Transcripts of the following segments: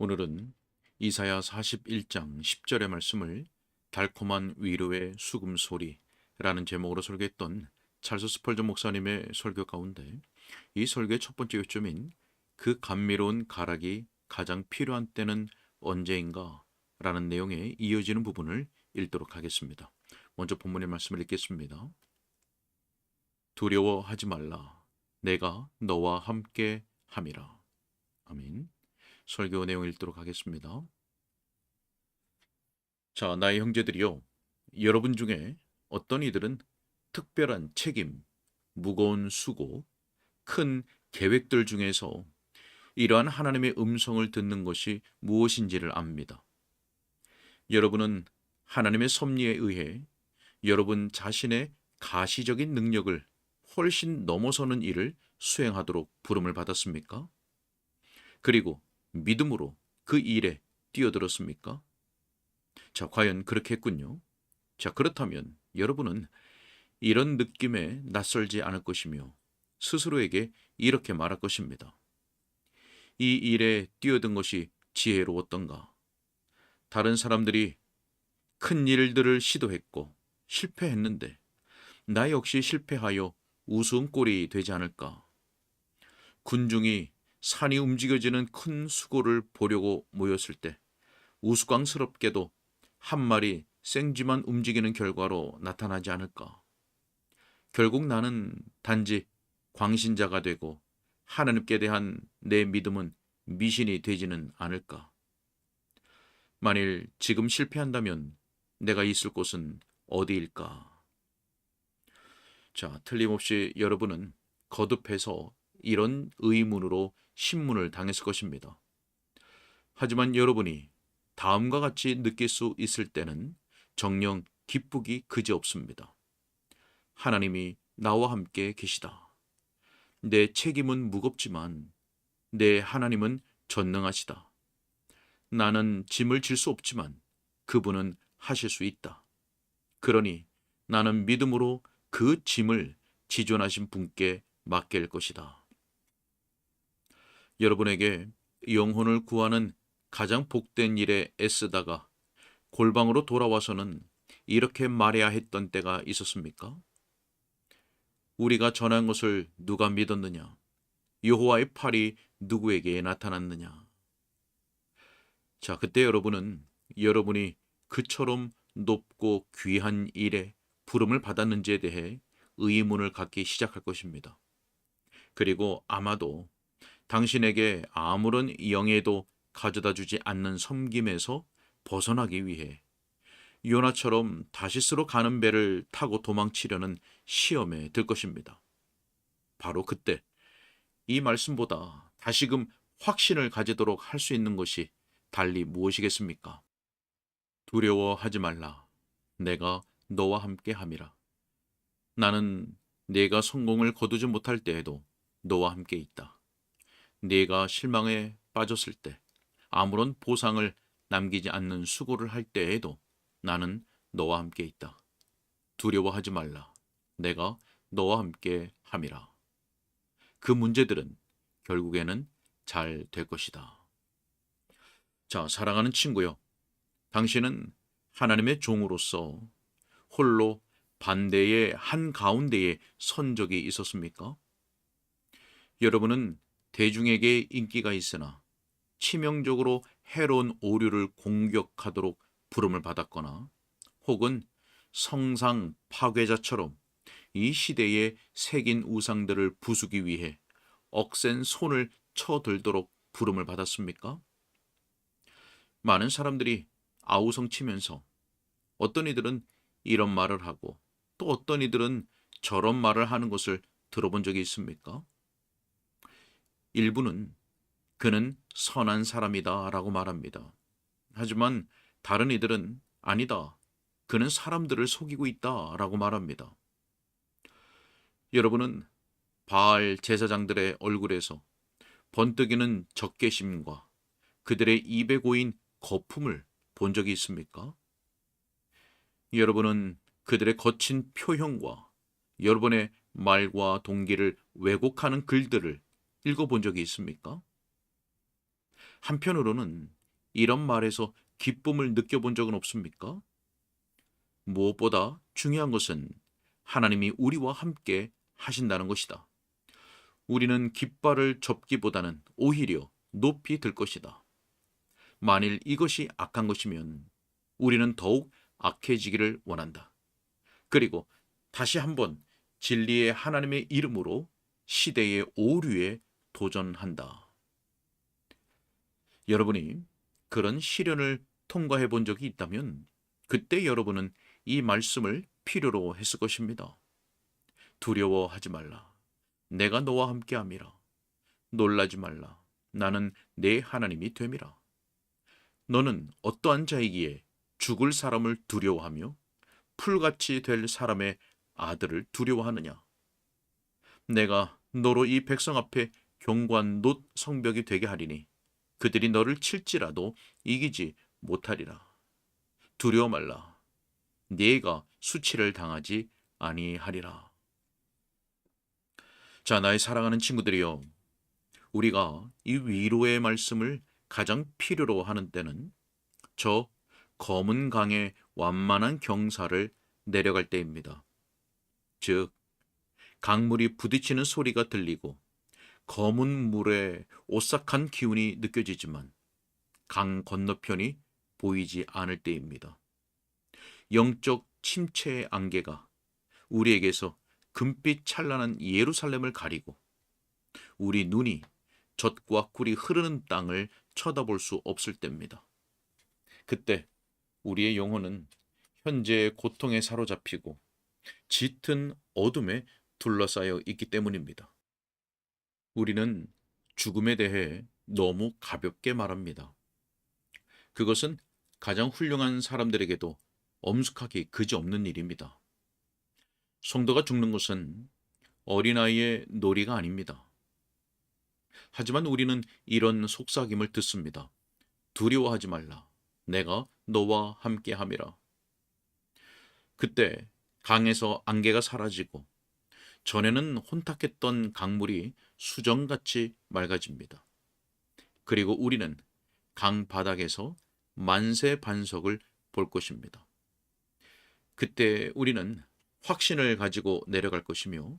오늘은 이사야 41장 10절의 말씀을 달콤한 위로의 수금소리라는 제목으로 설교했던 찰스 스펄전 목사님의 설교 가운데 이 설교의 첫 번째 요점인 그 감미로운 가락이 가장 필요한 때는 언제인가 라는 내용에 이어지는 부분을 읽도록 하겠습니다. 먼저 본문의 말씀을 읽겠습니다. 두려워하지 말라. 내가 너와 함께 함이라. 아멘. 설교 내용 읽도록 하겠습니다. 자, 나의 형제들이요. 여러분 중에 어떤 이들은 특별한 책임, 무거운 수고, 큰 계획들 중에서 이러한 하나님의 음성을 듣는 것이 무엇인지를 압니다. 여러분은 하나님의 섭리에 의해 여러분 자신의 가시적인 능력을 훨씬 넘어서는 일을 수행하도록 부름을 받았습니까? 그리고 믿음으로 그 일에 뛰어들었습니까? 자, 과연 그렇게 했군요. 자, 그렇다면 여러분은 이런 느낌에 낯설지 않을 것이며 스스로에게 이렇게 말할 것입니다. 이 일에 뛰어든 것이 지혜로웠던가? 다른 사람들이 큰 일들을 시도했고 실패했는데 나 역시 실패하여 우스운 꼴이 되지 않을까? 군중이 산이 움직여지는 큰 수고를 보려고 모였을 때 우스꽝스럽게도 한 마리 생쥐만 움직이는 결과로 나타나지 않을까? 결국 나는 단지 광신자가 되고 하나님께 대한 내 믿음은 미신이 되지는 않을까? 만일 지금 실패한다면 내가 있을 곳은 어디일까? 자, 틀림없이 여러분은 거듭해서 이런 의문으로 신문을 당했을 것입니다. 하지만 여러분이 다음과 같이 느낄 수 있을 때는 정녕 기쁘기 그지없습니다. 하나님이 나와 함께 계시다. 내 책임은 무겁지만 내 하나님은 전능하시다. 나는 짐을 질 수 없지만 그분은 하실 수 있다. 그러니 나는 믿음으로 그 짐을 지존하신 분께 맡길 것이다. 여러분에게 영혼을 구하는 가장 복된 일에 애쓰다가 골방으로 돌아와서는 이렇게 말해야 했던 때가 있었습니까? 우리가 전한 것을 누가 믿었느냐? 여호와의 팔이 누구에게 나타났느냐? 자, 그때 여러분은 여러분이 그처럼 높고 귀한 일에 부름을 받았는지에 대해 의문을 갖기 시작할 것입니다. 그리고 아마도 당신에게 아무런 영예도 가져다 주지 않는 섬김에서 벗어나기 위해 요나처럼 다시스로 가는 배를 타고 도망치려는 시험에 들 것입니다. 바로 그때 이 말씀보다 다시금 확신을 가지도록 할 수 있는 것이 달리 무엇이겠습니까? 두려워하지 말라. 내가 너와 함께 함이라. 나는 네가 성공을 거두지 못할 때에도 너와 함께 있다. 네가 실망에 빠졌을 때 아무런 보상을 남기지 않는 수고를 할 때에도 나는 너와 함께 있다. 두려워하지 말라. 내가 너와 함께 함이라. 그 문제들은 결국에는 잘 될 것이다. 자, 사랑하는 친구요. 당신은 하나님의 종으로서 홀로 반대의 한가운데에 선 적이 있었습니까? 여러분은 대중에게 인기가 있으나 치명적으로 해로운 오류를 공격하도록 부름을 받았거나 혹은 성상 파괴자처럼 이 시대에 새긴 우상들을 부수기 위해 억센 손을 쳐들도록 부름을 받았습니까? 많은 사람들이 아우성치면서 어떤 이들은 이런 말을 하고 또 어떤 이들은 저런 말을 하는 것을 들어본 적이 있습니까? 일부는 그는 선한 사람이다 라고 말합니다. 하지만 다른 이들은 아니다. 그는 사람들을 속이고 있다 라고 말합니다. 여러분은 바알 제사장들의 얼굴에서 번뜩이는 적개심과 그들의 입에 고인 거품을 본 적이 있습니까? 여러분은 그들의 거친 표현과 여러분의 말과 동기를 왜곡하는 글들을 읽어본 적이 있습니까? 한편으로는 이런 말에서 기쁨을 느껴본 적은 없습니까? 무엇보다 중요한 것은 하나님이 우리와 함께 하신다는 것이다. 우리는 깃발을 접기보다는 오히려 높이 들 것이다. 만일 이것이 악한 것이면 우리는 더욱 악해지기를 원한다. 그리고 다시 한번 진리의 하나님의 이름으로 시대의 오류에 도전한다. 여러분이 그런 시련을 통과해 본 적이 있다면 그때 여러분은 이 말씀을 필요로 했을 것입니다. 두려워하지 말라. 내가 너와 함께함이라. 놀라지 말라. 나는 내 하나님이 됨이라. 너는 어떠한 자이기에 죽을 사람을 두려워하며 풀같이 될 사람의 아들을 두려워하느냐? 내가 너로 이 백성 앞에 견고한 놋 성벽이 되게 하리니 그들이 너를 칠지라도 이기지 못하리라. 두려워 말라. 네가 수치를 당하지 아니하리라. 자, 나의 사랑하는 친구들이여, 우리가 이 위로의 말씀을 가장 필요로 하는 때는 저 검은 강의 완만한 경사를 내려갈 때입니다. 즉, 강물이 부딪히는 소리가 들리고 검은 물에 오싹한 기운이 느껴지지만 강 건너편이 보이지 않을 때입니다. 영적 침체의 안개가 우리에게서 금빛 찬란한 예루살렘을 가리고 우리 눈이 젖과 꿀이 흐르는 땅을 쳐다볼 수 없을 때입니다. 그때 우리의 영혼은 현재의 고통에 사로잡히고 짙은 어둠에 둘러싸여 있기 때문입니다. 우리는 죽음에 대해 너무 가볍게 말합니다. 그것은 가장 훌륭한 사람들에게도 엄숙하기 그지없는 일입니다. 성도가 죽는 것은 어린아이의 놀이가 아닙니다. 하지만 우리는 이런 속삭임을 듣습니다. 두려워하지 말라. 내가 너와 함께함이라. 그때 강에서 안개가 사라지고 전에는 혼탁했던 강물이 수정같이 맑아집니다. 그리고 우리는 강 바닥에서 만세 반석을 볼 것입니다. 그때 우리는 확신을 가지고 내려갈 것이며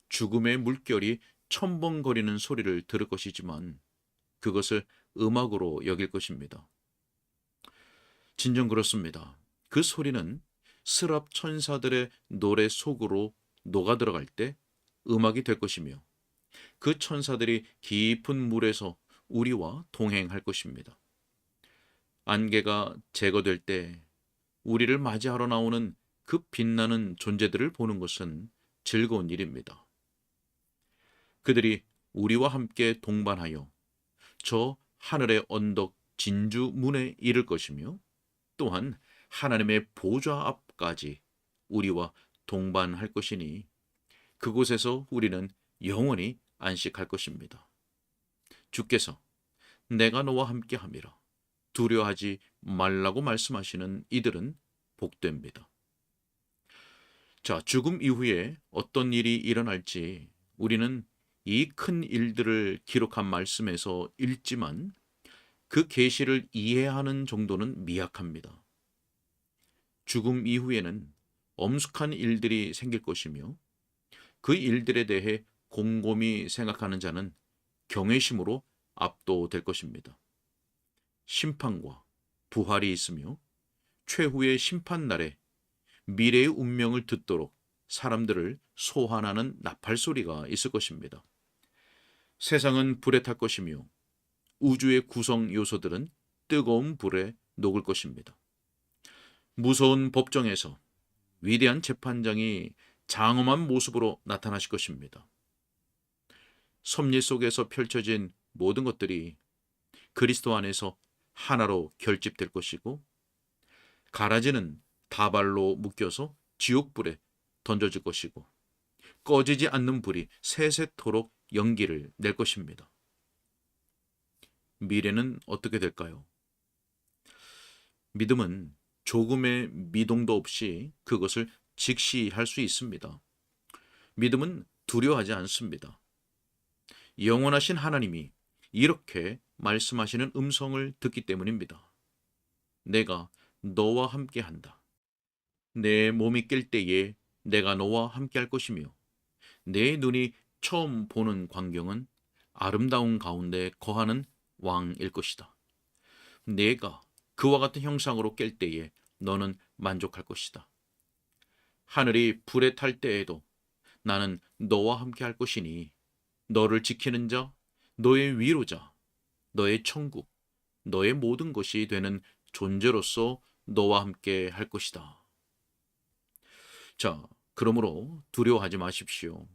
죽음의 물결이 첨벙거리는 소리를 들을 것이지만 그것을 음악으로 여길 것입니다. 진정 그렇습니다. 그 소리는 스랍 천사들의 노래 속으로 녹아 들어갈 때 음악이 될 것이며 그 천사들이 깊은 물에서 우리와 동행할 것입니다. 안개가 제거될 때 우리를 맞이하러 나오는 그 빛나는 존재들을 보는 것은 즐거운 일입니다. 그들이 우리와 함께 동반하여 저 하늘의 언덕 진주 문에 이를 것이며 또한 하나님의 보좌 앞까지 우리와 동반할 것이니 그곳에서 우리는 영원히 안식할 것입니다. 주께서 내가 너와 함께함이라 두려워하지 말라고 말씀하시는 이들은 복됩니다. 자, 죽음 이후에 어떤 일이 일어날지 우리는 이 큰 일들을 기록한 말씀에서 읽지만 그 계시를 이해하는 정도는 미약합니다. 죽음 이후에는 엄숙한 일들이 생길 것이며 그 일들에 대해 곰곰이 생각하는 자는 경외심으로 압도될 것입니다. 심판과 부활이 있으며 최후의 심판날에 미래의 운명을 듣도록 사람들을 소환하는 나팔 소리가 있을 것입니다. 세상은 불에 탈 것이며 우주의 구성 요소들은 뜨거운 불에 녹을 것입니다. 무서운 법정에서 위대한 재판장이 장엄한 모습으로 나타나실 것입니다. 섭리 속에서 펼쳐진 모든 것들이 그리스도 안에서 하나로 결집될 것이고 가라지는 다발로 묶여서 지옥불에 던져질 것이고 꺼지지 않는 불이 세세토록 연기를 낼 것입니다. 미래는 어떻게 될까요? 믿음은 조금의 미동도 없이 그것을 직시할 수 있습니다. 믿음은 두려워하지 않습니다. 영원하신 하나님이 이렇게 말씀하시는 음성을 듣기 때문입니다. 내가 너와 함께 한다. 내 몸이 깰 때에 내가 너와 함께 할 것이며 내 눈이 처음 보는 광경은 아름다운 가운데 거하는 왕일 것이다. 내가 그와 같은 형상으로 깰 때에 너는 만족할 것이다. 하늘이 불에 탈 때에도 나는 너와 함께 할 것이니 너를 지키는 자, 너의 위로자, 너의 천국, 너의 모든 것이 되는 존재로서 너와 함께 할 것이다. 자, 그러므로 두려워하지 마십시오.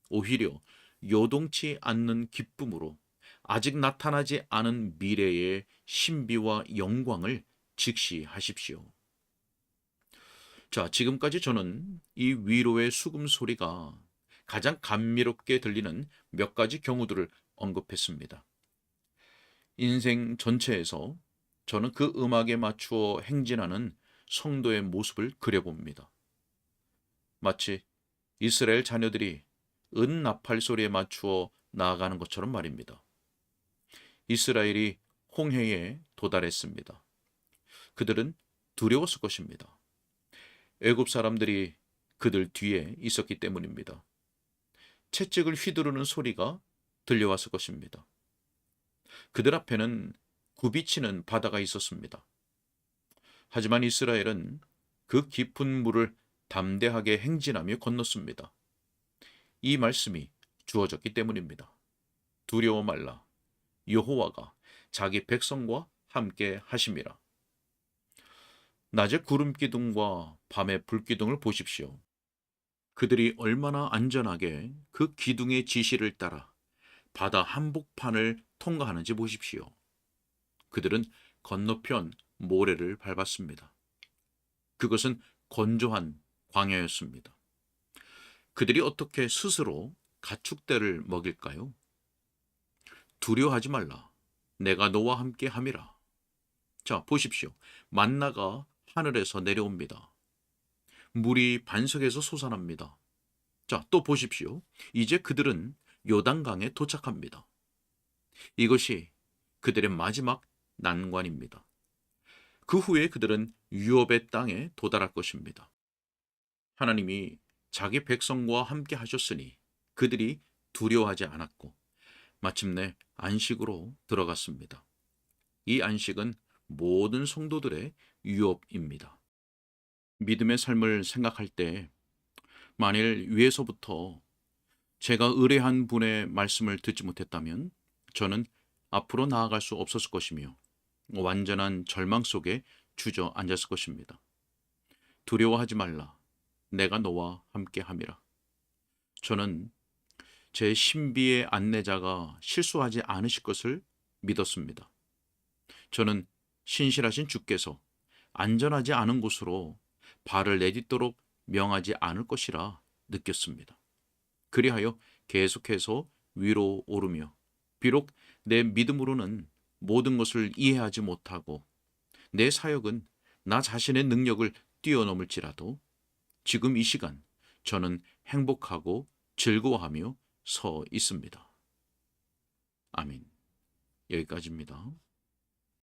오히려 요동치 않는 기쁨으로 아직 나타나지 않은 미래의 신비와 영광을 직시하십시오. 자, 지금까지 저는 이 위로의 수금 소리가 가장 감미롭게 들리는 몇 가지 경우들을 언급했습니다. 인생 전체에서 저는 그 음악에 맞추어 행진하는 성도의 모습을 그려봅니다. 마치 이스라엘 자녀들이 나팔 소리에 맞추어 나아가는 것처럼 말입니다. 이스라엘이 홍해에 도달했습니다. 그들은 두려웠을 것입니다. 애굽 사람들이 그들 뒤에 있었기 때문입니다. 채찍을 휘두르는 소리가 들려왔을 것입니다. 그들 앞에는 굽이치는 바다가 있었습니다. 하지만 이스라엘은 그 깊은 물을 담대하게 행진하며 건넜습니다. 이 말씀이 주어졌기 때문입니다. 두려워 말라. 여호와가 자기 백성과 함께 하심이라. 낮에 구름 기둥과 밤에 불 기둥을 보십시오. 그들이 얼마나 안전하게 그 기둥의 지시를 따라 바다 한복판을 통과하는지 보십시오. 그들은 건너편 모래를 밟았습니다. 그것은 건조한 광야였습니다. 그들이 어떻게 스스로 가축대를 먹일까요? 두려워하지 말라. 내가 너와 함께 함이라. 자, 보십시오. 만나가 하늘에서 내려옵니다. 물이 반석에서 솟아납니다. 자, 또 보십시오. 이제 그들은 요단강에 도착합니다. 이것이 그들의 마지막 난관입니다. 그 후에 그들은 유업의 땅에 도달할 것입니다. 하나님이 자기 백성과 함께 하셨으니 그들이 두려워하지 않았고 마침내 안식으로 들어갔습니다. 이 안식은 모든 성도들의 유업입니다. 믿음의 삶을 생각할 때 만일 위에서부터 제가 의뢰한 분의 말씀을 듣지 못했다면 저는 앞으로 나아갈 수 없었을 것이며 완전한 절망 속에 주저앉았을 것입니다. 두려워하지 말라. 내가 너와 함께 함이라. 저는 제 신비의 안내자가 실수하지 않으실 것을 믿었습니다. 저는 신실하신 주께서 안전하지 않은 곳으로 발을 내딛도록 명하지 않을 것이라 느꼈습니다. 그리하여 계속해서 위로 오르며 비록 내 믿음으로는 모든 것을 이해하지 못하고 내 사역은 나 자신의 능력을 뛰어넘을지라도 지금 이 시간 저는 행복하고 즐거워하며 서 있습니다. 아멘. 여기까지입니다.